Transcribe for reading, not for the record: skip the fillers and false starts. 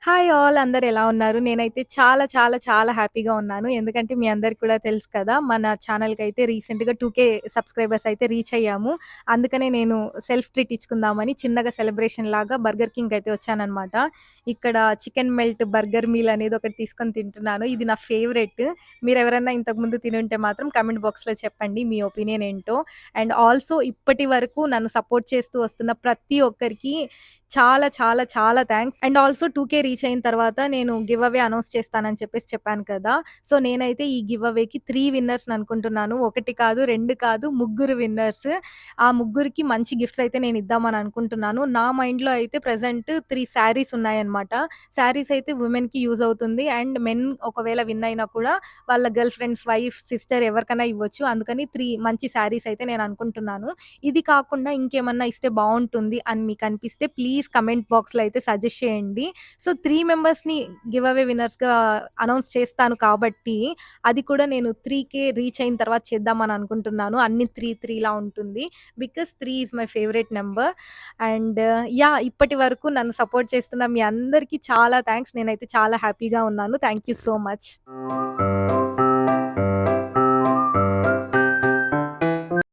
Hi all అందరూ ఎలా ఉన్నారు? నేనైతే చాలా చాలా చాలా హ్యాపీగా ఉన్నాను. ఎందుకంటే మీ అందరికి కూడా తెలుసు కదా! మన ఛానెల్‌కైతే రీసెంట్‌గా 2,000 సబ్స్క్రైబర్స్ అయితే రీచ్ అయ్యాము. అందుకనే నేను సెల్ఫ్ ట్రీట్ ఇచ్చుకుందామని చిన్నగా సెలబ్రేషన్ లాగా బర్గర్ కింగ్‌కి అయితే వచ్చాననమాట. ఇక్కడ చికెన్ మెల్ట్ బర్గర్ మీల్ అనేది ఒకటి తీసుకొని తింటున్నాను. ఇది నా ఫేవరెట్. మీరెవరన్నా ఇంతకుముందు తినుంటే మాత్రం కామెంట్ బాక్స్‌లో చెప్పండి మీ ఒపీనియన్ ఏంటో. అండ్ ఆల్సో ఇప్పటి వరకు నన్ను సపోర్ట్ చేస్తూ వస్తున్న ప్రతి ఒక్కరికి చాలా చాలా చాలా థాంక్స్. అండ్ ఆల్సో 2,000 రీచ్ అయిన తర్వాత నేను గివ్ అవే అనౌన్స్ చేస్తానని చెప్పాను కదా! సో, నేనైతే ఈ గివ్ అవేకి 3 విన్నర్స్‌ని అనుకుంటున్నాను. 1 కాదు, 2 కాదు, ముగ్గురు విన్నర్స్. ఆ ముగ్గురికి మంచి గిఫ్ట్స్ అయితే నేను ఇద్దామని అనుకుంటున్నాను. నా మైండ్‌లో అయితే ప్రెజెంట్ 3 శారీస్ ఉన్నాయన్నమాట. శారీస్ అయితే వుమెన్‌కి యూజ్ అవుతుంది. అండ్ మెన్ ఒకవేళ విన్ అయినా కూడా వాళ్ళ గర్ల్ ఫ్రెండ్స్, వైఫ్, సిస్టర్ ఎవరికైనా ఇవ్వచ్చు. అందుకని 3 మంచి శారీస్ అయితే నేను అనుకుంటున్నాను. ఇది కాకుండా ఇంకేమన్నా ఇస్తే బావుంటుంది అని మీకనిపిస్తే ప్లీజ్ కమెంట్ బాక్స్‌లో అయితే సజెస్ట్ చేయండి. సో, 3 మెంబర్స్‌ని గివ్ అవే విన్నర్స్‌గా అనౌన్స్ చేస్తాను కాబట్టి, అది కూడా నేను 3,000 రీచ్ అయిన తర్వాత చేద్దామని అనుకుంటున్నాను. అన్ని 3 లా ఉంటుంది. Because 3 is my favourite number. And yeah! ఇప్పటి వరకు నన్ను సపోర్ట్ చేస్తున్న మీ అందరికీ చాలా థాంక్స్. నేనైతే చాలా హ్యాపీగా ఉన్నాను. Thank you so much.